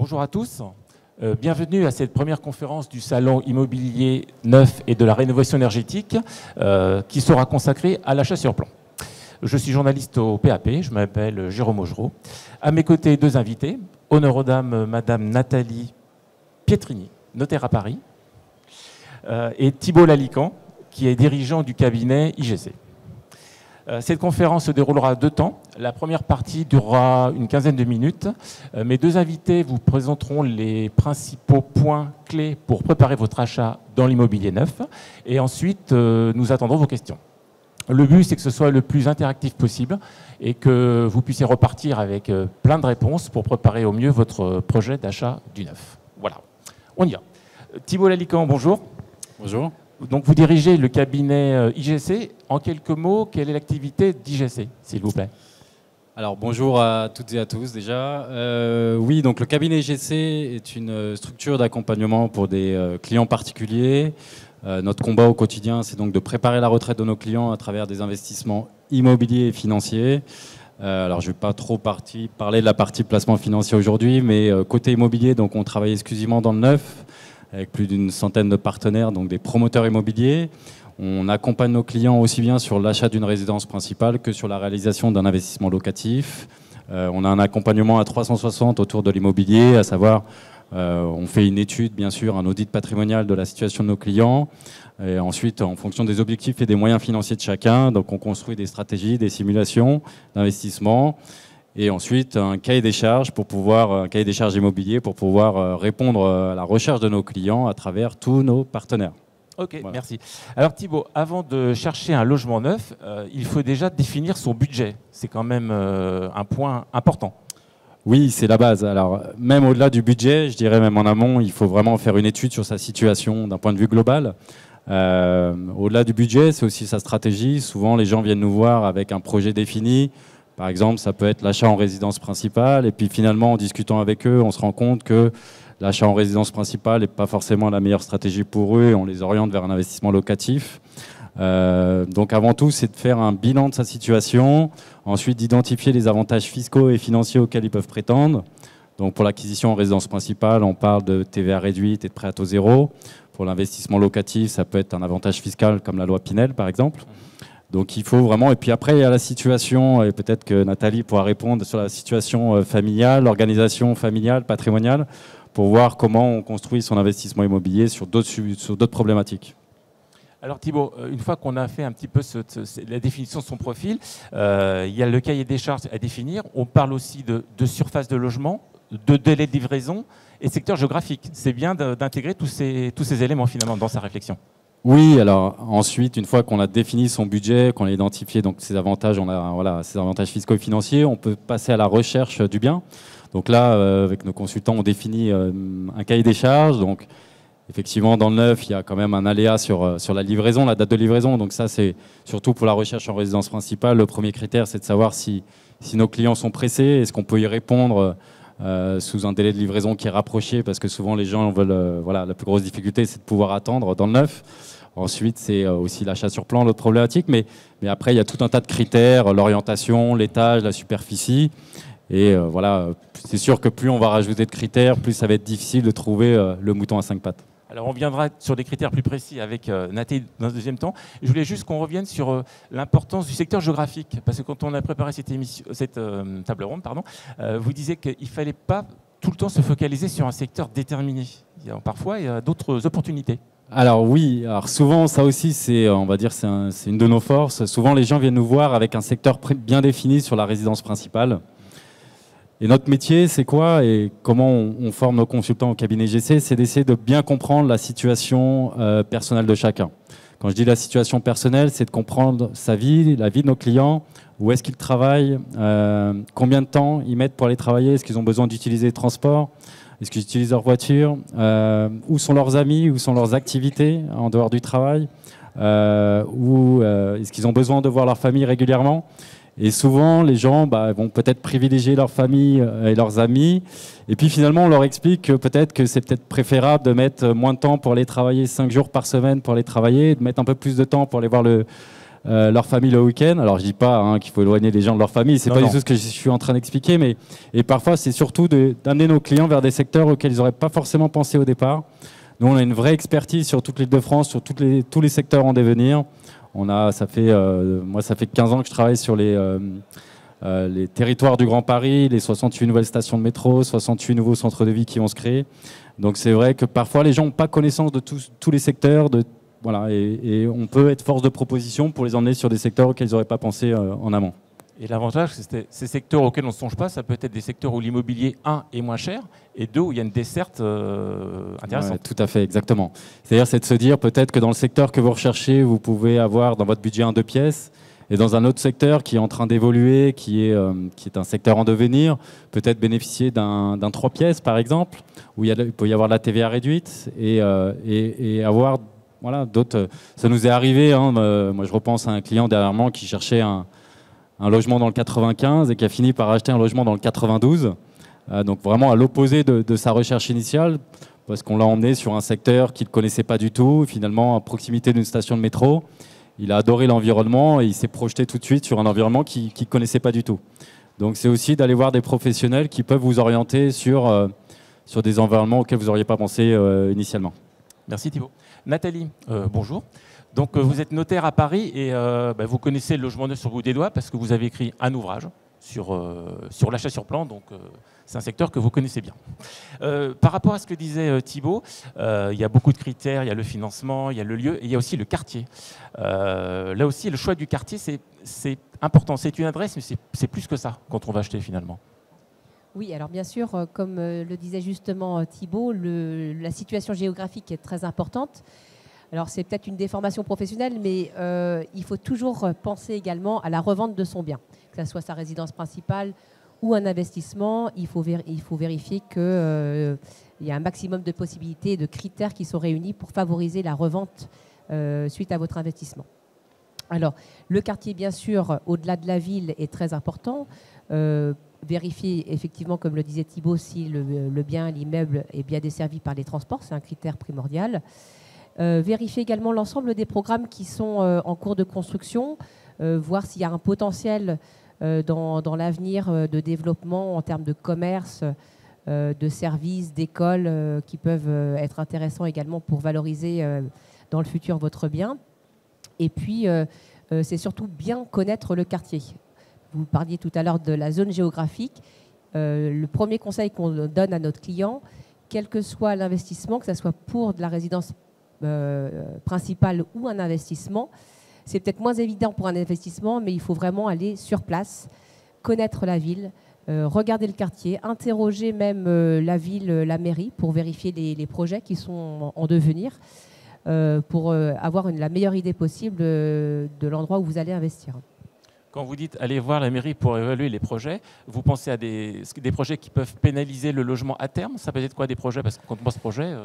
Bonjour à tous. Bienvenue à cette première conférence du Salon immobilier neuf et de la rénovation énergétique qui sera consacrée à l'achat sur plan. Je suis journaliste au PAP, je m'appelle Jérôme Augereau. À mes côtés, deux invités. Honneur aux dames, Madame Nathalie Pietrini, notaire à Paris, et Thibault Lalican, qui est dirigeant du cabinet IGC. Cette conférence se déroulera en deux temps. La première partie durera une quinzaine de minutes. Mes deux invités vous présenteront les principaux points clés pour préparer votre achat dans l'immobilier neuf. Et ensuite, nous attendrons vos questions. Le but, c'est que ce soit le plus interactif possible et que vous puissiez repartir avec plein de réponses pour préparer au mieux votre projet d'achat du neuf. Voilà, on y va. Thibault Lalican, bonjour. Bonjour. Donc, vous dirigez le cabinet IGC. En quelques mots, quelle est l'activité d'IGC, s'il vous plaît? Alors, bonjour à toutes et à tous déjà. Oui, donc le cabinet IGC est une structure d'accompagnement pour des clients particuliers. Notre combat au quotidien, c'est donc de préparer la retraite de nos clients à travers des investissements immobiliers et financiers. Alors, je ne vais pas trop parler de la partie placement financier aujourd'hui, mais côté immobilier, donc on travaille exclusivement dans le neuf, avec plus d'une centaine de partenaires, donc des promoteurs immobiliers. On accompagne nos clients aussi bien sur l'achat d'une résidence principale que sur la réalisation d'un investissement locatif. On a un accompagnement à 360 autour de l'immobilier, à savoir on fait une étude, bien sûr, un audit patrimonial de la situation de nos clients. Et ensuite, en fonction des objectifs et des moyens financiers de chacun, donc on construit des stratégies, des simulations d'investissement. Et ensuite, un cahier des charges immobilier pour pouvoir répondre à la recherche de nos clients à travers tous nos partenaires. Ok, voilà. Merci. Alors Thibault, avant de chercher un logement neuf, il faut déjà définir son budget. C'est quand même un point important. Oui, c'est la base. Alors, même au-delà du budget, je dirais même en amont, il faut vraiment faire une étude sur sa situation d'un point de vue global. Au-delà du budget, c'est aussi sa stratégie. Souvent, les gens viennent nous voir avec un projet défini. Par exemple, ça peut être l'achat en résidence principale. Et puis finalement, en discutant avec eux, on se rend compte que l'achat en résidence principale n'est pas forcément la meilleure stratégie pour eux et on les oriente vers un investissement locatif. Donc avant tout, c'est de faire un bilan de sa situation, ensuite d'identifier les avantages fiscaux et financiers auxquels ils peuvent prétendre. Donc pour l'acquisition en résidence principale, on parle de TVA réduite et de prêt à taux zéro. Pour l'investissement locatif, ça peut être un avantage fiscal comme la loi Pinel par exemple. Donc il faut vraiment, et puis après il y a la situation, et peut-être que Nathalie pourra répondre sur la situation familiale, l'organisation familiale, patrimoniale, pour voir comment on construit son investissement immobilier sur d'autres problématiques. Alors Thibault, une fois qu'on a fait un petit peu la définition de son profil, il y a le cahier des charges à définir. On parle aussi de surface de logement, de délai de livraison et secteur géographique. C'est bien d'intégrer tous ces éléments finalement dans sa réflexion. Oui, alors ensuite, une fois qu'on a défini son budget, qu'on a identifié donc ses avantages, ses avantages fiscaux et financiers, on peut passer à la recherche du bien. Donc là, avec nos consultants, on définit un cahier des charges. Donc effectivement, dans le neuf, il y a quand même un aléa sur la livraison, la date de livraison. Donc ça, c'est surtout pour la recherche en résidence principale. Le premier critère, c'est de savoir si nos clients sont pressés. Est-ce qu'on peut y répondre sous un délai de livraison qui est rapproché? Parce que souvent, les gens veulent... la plus grosse difficulté, c'est de pouvoir attendre dans le neuf. Ensuite, c'est aussi l'achat sur plan, l'autre problématique. Mais après, il y a tout un tas de critères, l'orientation, l'étage, la superficie. Et c'est sûr que plus on va rajouter de critères, plus ça va être difficile de trouver le mouton à 5 pattes. Alors on viendra sur des critères plus précis avec Nathalie dans un deuxième temps. Je voulais juste qu'on revienne sur l'importance du secteur géographique. Parce que quand on a préparé cette table ronde, vous disiez qu'il ne fallait pas tout le temps se focaliser sur un secteur déterminé. Parfois, il y a d'autres opportunités. Alors oui, alors souvent ça aussi c'est une de nos forces. Souvent les gens viennent nous voir avec un secteur bien défini sur la résidence principale. Et notre métier, c'est quoi et comment on forme nos consultants au cabinet IGC? C'est d'essayer de bien comprendre la situation personnelle de chacun. Quand je dis la situation personnelle, c'est de comprendre sa vie, la vie de nos clients, où est-ce qu'ils travaillent, combien de temps ils mettent pour aller travailler, est-ce qu'ils ont besoin d'utiliser les transports, est-ce qu'ils utilisent leur voiture, où sont leurs amis, où sont leurs activités en dehors du travail, est-ce qu'ils ont besoin de voir leur famille régulièrement. Et souvent, les gens vont peut-être privilégier leur famille et leurs amis. Et puis finalement, on leur explique que c'est peut-être préférable de mettre moins de temps pour aller travailler 5 jours par semaine pour aller travailler, de mettre un peu plus de temps pour aller voir leur famille le week-end. Alors je dis pas qu'il faut éloigner les gens de leur famille, c'est pas du tout ce que je suis en train d'expliquer, mais et parfois c'est surtout d'amener nos clients vers des secteurs auxquels ils n'auraient pas forcément pensé au départ. Nous on a une vraie expertise sur toute l'Île-de-France, sur tous les secteurs en devenir. Moi ça fait 15 ans que je travaille sur les territoires du Grand Paris, les 68 nouvelles stations de métro, 68 nouveaux centres de vie qui vont se créer. Donc c'est vrai que parfois les gens n'ont pas connaissance de tous les secteurs, voilà, et on peut être force de proposition pour les emmener sur des secteurs auxquels ils n'auraient pas pensé en amont. Et l'avantage, c'est que ces secteurs auxquels on ne songe pas, ça peut être des secteurs où l'immobilier, 1, est moins cher, et 2, où il y a une desserte intéressante. Ouais, tout à fait, exactement. C'est-à-dire, c'est de se dire peut-être que dans le secteur que vous recherchez, vous pouvez avoir dans votre budget un 2 pièces, et dans un autre secteur qui est en train d'évoluer, qui est un secteur en devenir, peut-être bénéficier d'un 3 pièces, par exemple, où il peut y avoir de la TVA réduite, et avoir... Voilà, d'autres, ça nous est arrivé. Moi, je repense à un client dernièrement qui cherchait un logement dans le 95 et qui a fini par acheter un logement dans le 92. Donc vraiment à l'opposé de sa recherche initiale, parce qu'on l'a emmené sur un secteur qu'il ne connaissait pas du tout, finalement à proximité d'une station de métro. Il a adoré l'environnement et il s'est projeté tout de suite sur un environnement qu'il ne connaissait pas du tout. Donc c'est aussi d'aller voir des professionnels qui peuvent vous orienter sur des environnements auxquels vous n'auriez pas pensé initialement. Merci Thibault. Nathalie, bonjour. Donc vous êtes notaire à Paris et vous connaissez le logement neuf sur le bout des doigts parce que vous avez écrit un ouvrage sur l'achat sur plan, donc c'est un secteur que vous connaissez bien. Par rapport à ce que disait Thibault, il y a beaucoup de critères, il y a le financement, il y a le lieu et il y a aussi le quartier. Là aussi, le choix du quartier, c'est important. C'est une adresse, mais c'est plus que ça quand on va acheter finalement. Oui, alors bien sûr, comme le disait justement Thibault, la situation géographique est très importante. Alors c'est peut-être une déformation professionnelle, mais il faut toujours penser également à la revente de son bien, que ce soit sa résidence principale ou un investissement. Il faut vérifier qu'il y a un maximum de possibilités et de critères qui sont réunis pour favoriser la revente suite à votre investissement. Alors le quartier, bien sûr, au-delà de la ville, est très important. Vérifier effectivement, comme le disait Thibault, si le bien, l'immeuble est bien desservi par les transports, c'est un critère primordial. Vérifier également l'ensemble des programmes qui sont en cours de construction, voir s'il y a un potentiel dans l'avenir de développement en termes de commerce, de services, d'écoles qui peuvent être intéressants également pour valoriser dans le futur votre bien. Et puis, c'est surtout bien connaître le quartier. Vous parliez tout à l'heure de la zone géographique. Le premier conseil qu'on donne à notre client, quel que soit l'investissement, que ce soit pour de la résidence principale ou un investissement, c'est peut-être moins évident pour un investissement, mais il faut vraiment aller sur place, connaître la ville, regarder le quartier, interroger même la ville, la mairie, pour vérifier les projets qui sont en devenir, pour avoir la meilleure idée possible de l'endroit où vous allez investir. Quand vous dites aller voir la mairie pour évaluer les projets, vous pensez à des projets qui peuvent pénaliser le logement à terme? Ça peut être quoi des projets? Parce que quand on pense projet...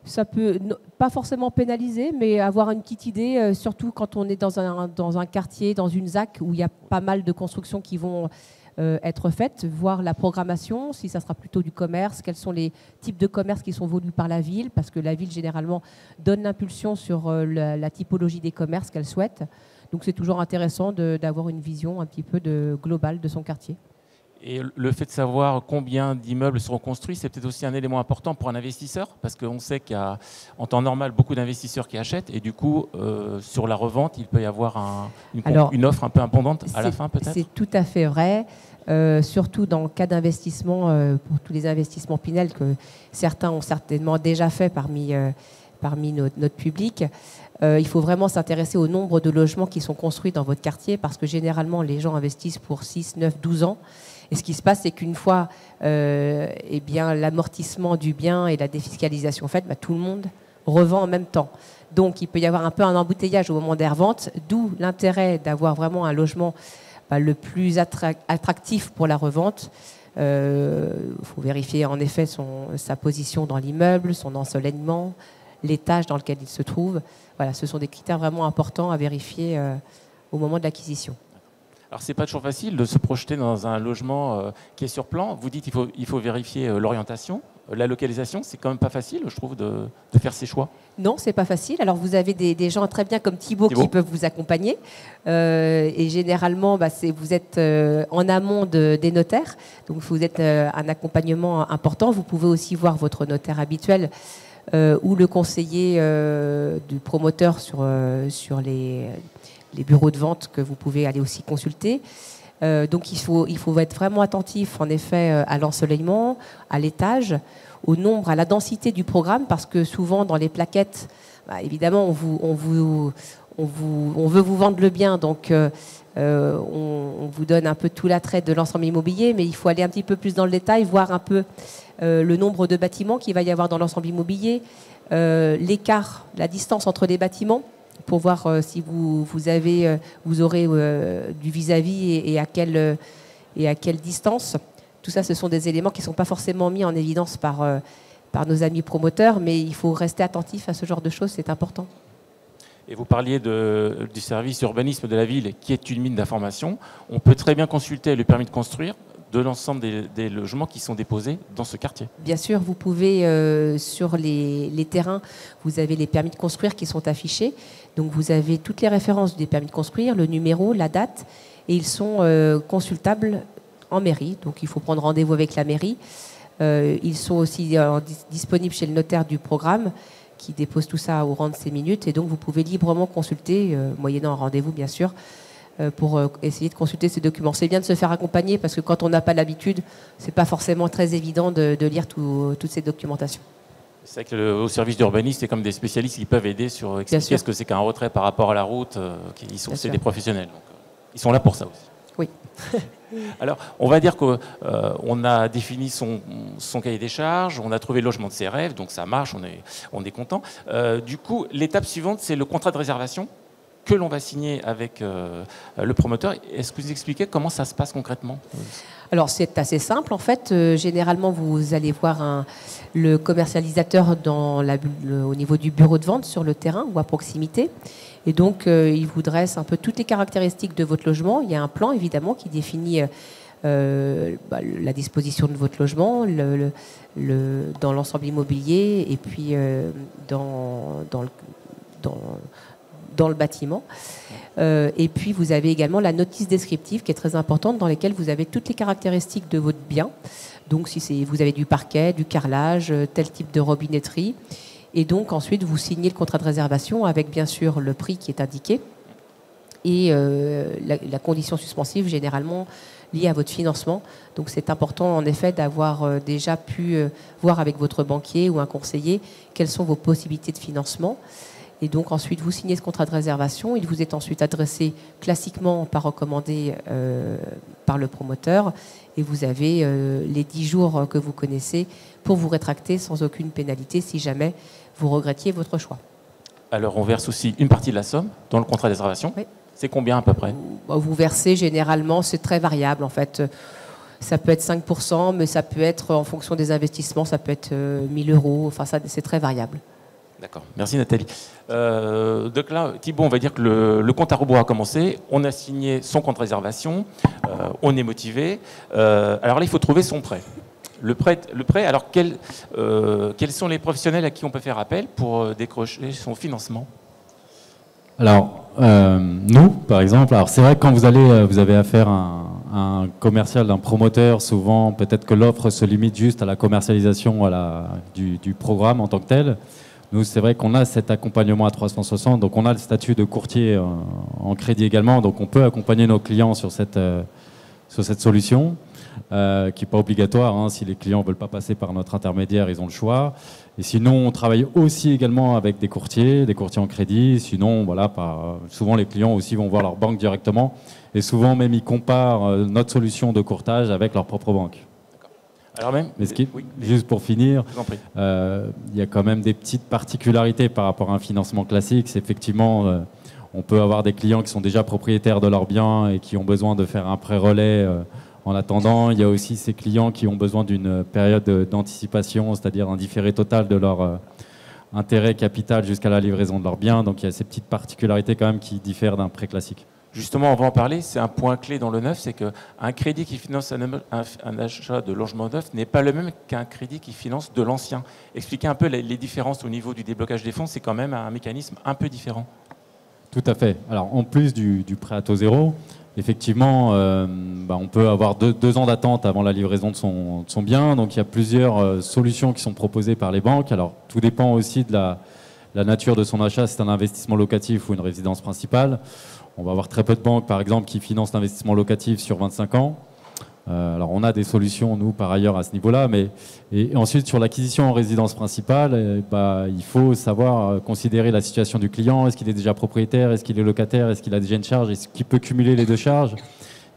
Ça peut pas forcément pénaliser, mais avoir une petite idée, surtout quand on est dans un quartier, dans une ZAC où il y a pas mal de constructions qui vont être faites, voir la programmation, si ça sera plutôt du commerce, quels sont les types de commerce qui sont voulus par la ville, parce que la ville généralement donne l'impulsion sur la typologie des commerces qu'elle souhaite. Donc c'est toujours intéressant d'avoir une vision un petit peu globale de son quartier. Et le fait de savoir combien d'immeubles seront construits, c'est peut-être aussi un élément important pour un investisseur, parce qu'on sait qu'il y a en temps normal beaucoup d'investisseurs qui achètent, et du coup, sur la revente, il peut y avoir une offre un peu abondante à la fin peut-être. C'est tout à fait vrai, surtout dans le cas d'investissement, pour tous les investissements Pinel que certains ont certainement déjà fait parmi notre public. Il faut vraiment s'intéresser au nombre de logements qui sont construits dans votre quartier, parce que généralement, les gens investissent pour 6, 9, 12 ans. Et ce qui se passe, c'est qu'une fois l'amortissement du bien et la défiscalisation faite, tout le monde revend en même temps. Donc, il peut y avoir un peu un embouteillage au moment des reventes, d'où l'intérêt d'avoir vraiment un logement le plus attractif pour la revente. Il faut vérifier en effet sa position dans l'immeuble, son ensoleillement, l'étage dans lequel il se trouve. Voilà, ce sont des critères vraiment importants à vérifier au moment de l'acquisition. Alors, c'est pas toujours facile de se projeter dans un logement qui est sur plan. Vous dites qu'il faut vérifier l'orientation, la localisation. C'est quand même pas facile, je trouve, de faire ces choix. Non, c'est pas facile. Alors, vous avez des gens très bien comme Thibaut qui peuvent vous accompagner. Et généralement, vous êtes en amont des notaires. Donc, vous êtes un accompagnement important. Vous pouvez aussi voir votre notaire habituel ou le conseiller du promoteur sur les bureaux de vente que vous pouvez aller aussi consulter. Donc il faut être vraiment attentif en effet à l'ensoleillement, à l'étage, au nombre, à la densité du programme, parce que souvent dans les plaquettes, évidemment on veut vous vendre le bien, donc on vous donne un peu tout l'attrait de l'ensemble immobilier, mais il faut aller un petit peu plus dans le détail, voir un peu le nombre de bâtiments qu'il va y avoir dans l'ensemble immobilier, l'écart, la distance entre les bâtiments, pour voir si vous aurez du vis-à-vis et à quelle distance. Tout ça, ce sont des éléments qui ne sont pas forcément mis en évidence par nos amis promoteurs, mais il faut rester attentif à ce genre de choses, c'est important. Et vous parliez du service urbanisme de la ville, qui est une mine d'informations. On peut très bien consulter le permis de construire de l'ensemble des logements qui sont déposés dans ce quartier. Bien sûr, vous pouvez, sur les terrains, vous avez les permis de construire qui sont affichés. Donc vous avez toutes les références des permis de construire, le numéro, la date, et ils sont consultables en mairie. Donc il faut prendre rendez-vous avec la mairie. Ils sont aussi disponibles chez le notaire du programme qui dépose tout ça au rang de ces minutes. Et donc vous pouvez librement consulter, moyennant un rendez-vous bien sûr, pour essayer de consulter ces documents. C'est bien de se faire accompagner parce que quand on n'a pas l'habitude, c'est pas forcément très évident de lire toute cette documentation. C'est vrai qu'au service d'urbanisme, c'est comme des spécialistes qui peuvent aider sur expliquer ce que c'est qu'un retrait par rapport à la route. C'est des professionnels. Donc, ils sont là pour ça aussi. Oui. Alors, on va dire qu'on a défini son cahier des charges, on a trouvé le logement de ses rêves, donc ça marche, on est content. Du coup, l'étape suivante, c'est le contrat de réservation que l'on va signer avec le promoteur. Est-ce que vous expliquez comment ça se passe concrètement ? Alors c'est assez simple en fait. Généralement vous allez voir le commercialisateur au niveau du bureau de vente sur le terrain ou à proximité. Et donc il vous dresse un peu toutes les caractéristiques de votre logement. Il y a un plan évidemment qui définit la disposition de votre logement dans l'ensemble immobilier et puis dans le bâtiment. Et puis vous avez également la notice descriptive qui est très importante, dans laquelle vous avez toutes les caractéristiques de votre bien. Donc si vous avez du parquet, du carrelage, tel type de robinetterie. Et donc ensuite vous signez le contrat de réservation avec bien sûr le prix qui est indiqué et la condition suspensive généralement liée à votre financement. Donc c'est important en effet d'avoir déjà pu voir avec votre banquier ou un conseiller quelles sont vos possibilités de financement. Et donc ensuite, vous signez ce contrat de réservation. Il vous est ensuite adressé classiquement par recommandé par le promoteur. Et vous avez les 10 jours que vous connaissez pour vous rétracter sans aucune pénalité si jamais vous regrettiez votre choix. Alors on verse aussi une partie de la somme dans le contrat de réservation. Oui. C'est combien à peu près ? Vous versez généralement, c'est très variable en fait. Ça peut être 5%, mais ça peut être en fonction des investissements, ça peut être 1 000 €. Enfin, c'est très variable. D'accord, merci Nathalie. Donc là, Thibaut, on va dire que le compte à rebours a commencé, on a signé son compte de réservation, on est motivé. Alors là, il faut trouver son prêt. Le prêt, alors quels sont les professionnels à qui on peut faire appel pour décrocher son financement ? Alors, nous, par exemple, alors c'est vrai que quand vous avez affaire à un commercial, d'un promoteur, souvent peut-être que l'offre se limite juste à la commercialisation du programme en tant que tel. Nous, c'est vrai qu'on a cet accompagnement à 360, donc on a le statut de courtier en crédit également, donc on peut accompagner nos clients sur cette solution, qui n'est pas obligatoire, hein. Si les clients ne veulent pas passer par notre intermédiaire, ils ont le choix. Et sinon, on travaille aussi également avec des courtiers en crédit. Sinon, voilà, souvent les clients aussi vont voir leur banque directement, et souvent même ils comparent notre solution de courtage avec leur propre banque. Alors même, mais juste pour finir, il y a quand même des petites particularités par rapport à un financement classique. C'est effectivement, on peut avoir des clients qui sont déjà propriétaires de leurs biens et qui ont besoin de faire un pré-relais en attendant. Il y a aussi ces clients qui ont besoin d'une période d'anticipation, c'est-à-dire un différé total de leur intérêt capital jusqu'à la livraison de leurs biens. Donc il y a ces petites particularités quand même qui diffèrent d'un prêt classique. Justement, on va en parler, c'est un point clé dans le neuf, c'est qu'un crédit qui finance un achat de logement neuf n'est pas le même qu'un crédit qui finance de l'ancien. Expliquez un peu les différences au niveau du déblocage des fonds, c'est quand même un mécanisme un peu différent. Tout à fait. Alors, en plus du prêt à taux zéro, effectivement, on peut avoir deux ans d'attente avant la livraison de son bien. Donc, il y a plusieurs solutions qui sont proposées par les banques. Alors, tout dépend aussi de la nature de son achat, c'est un investissement locatif ou une résidence principale. On va avoir très peu de banques, par exemple, qui financent l'investissement locatif sur 25 ans. Alors, on a des solutions, nous, par ailleurs, à ce niveau-là. Et ensuite, sur l'acquisition en résidence principale, il faut savoir considérer la situation du client. Est-ce qu'il est déjà propriétaire? Est-ce qu'il est locataire? Est-ce qu'il a déjà une charge? Est-ce qu'il peut cumuler les deux charges?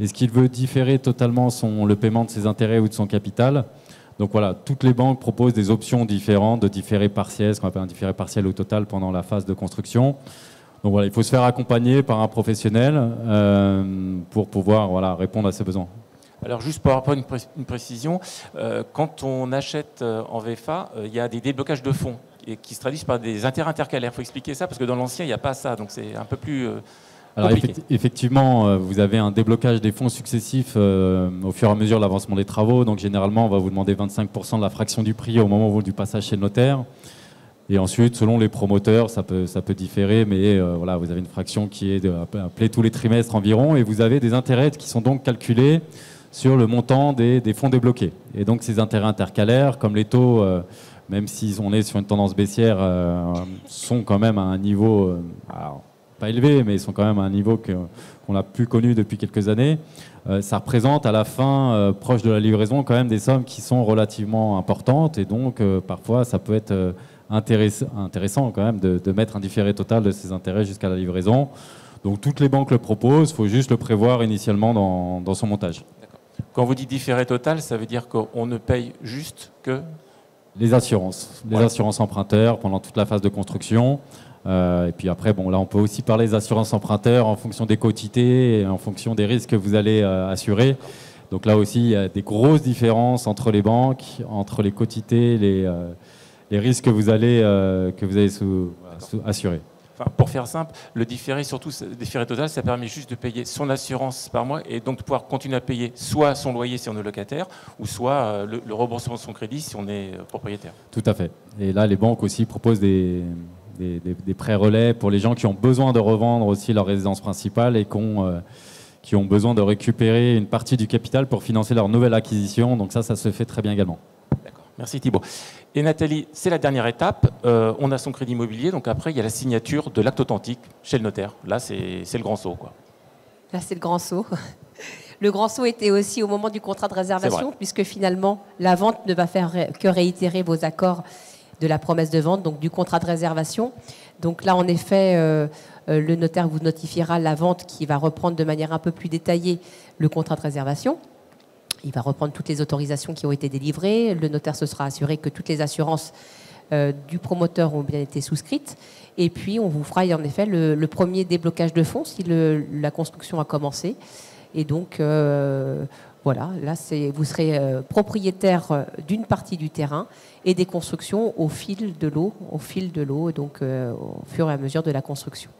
Est-ce qu'il veut différer totalement le paiement de ses intérêts ou de son capital? Donc voilà, toutes les banques proposent des options différentes de différé partiel, ce qu'on appelle un différé partiel ou total pendant la phase de construction. Donc voilà, il faut se faire accompagner par un professionnel pour pouvoir répondre à ses besoins. Alors juste pour avoir une précision, quand on achète en VFA, il y a des déblocages de fonds qui se traduisent par des intérêts intercalaires. Il faut expliquer ça parce que dans l'ancien, il n'y a pas ça, donc c'est un peu plus Alors compliqué. effectivement, vous avez un déblocage des fonds successifs au fur et à mesure de l'avancement des travaux. Donc généralement, on va vous demander 25% de la fraction du prix au moment du passage chez le notaire. Et ensuite, selon les promoteurs, ça peut différer, mais voilà, vous avez une fraction qui est appelée tous les trimestres environ, et vous avez des intérêts qui sont donc calculés sur le montant des fonds débloqués. Et donc ces intérêts intercalaires, comme les taux, même si on est sur une tendance baissière, sont quand même à un niveau, alors, pas élevé, mais ils sont quand même à un niveau qu'on n'a plus connu depuis quelques années. Ça représente à la fin, proche de la livraison, quand même des sommes qui sont relativement importantes, et donc parfois ça peut être intéressant quand même de mettre un différé total de ces intérêts jusqu'à la livraison. Donc toutes les banques le proposent, il faut juste le prévoir initialement dans son montage. Quand vous dites différé total, ça veut dire qu'on ne paye juste que les assurances. Les assurances emprunteurs pendant toute la phase de construction. Et puis après, là, on peut aussi parler des assurances emprunteurs en fonction des quotités et en fonction des risques que vous allez assurer. Donc là aussi, il y a des grosses différences entre les banques, entre les quotités, les risques que vous allez assurer. Enfin, pour faire simple, le différé, surtout le différé total, ça permet juste de payer son assurance par mois et donc de pouvoir continuer à payer soit son loyer si on est locataire, ou soit le remboursement de son crédit si on est propriétaire. Tout à fait. Et là, les banques aussi proposent des prêts relais pour les gens qui ont besoin de revendre aussi leur résidence principale et qui ont besoin de récupérer une partie du capital pour financer leur nouvelle acquisition. Donc ça se fait très bien également. D'accord. Merci Thibault. Et Nathalie, c'est la dernière étape. On a son crédit immobilier, donc après, il y a la signature de l'acte authentique chez le notaire. Là, c'est le grand saut, quoi. Là, c'est le grand saut. Le grand saut était aussi au moment du contrat de réservation, puisque finalement, la vente ne va faire que réitérer vos accords de la promesse de vente, donc du contrat de réservation. Donc là, en effet, le notaire vous notifiera la vente qui va reprendre de manière un peu plus détaillée le contrat de réservation. Il va reprendre toutes les autorisations qui ont été délivrées. Le notaire se sera assuré que toutes les assurances du promoteur ont bien été souscrites. Et puis, on vous fera en effet le premier déblocage de fonds si la construction a commencé. Et donc, voilà, là, vous serez propriétaire d'une partie du terrain et des constructions au fil de l'eau, donc au fur et à mesure de la construction.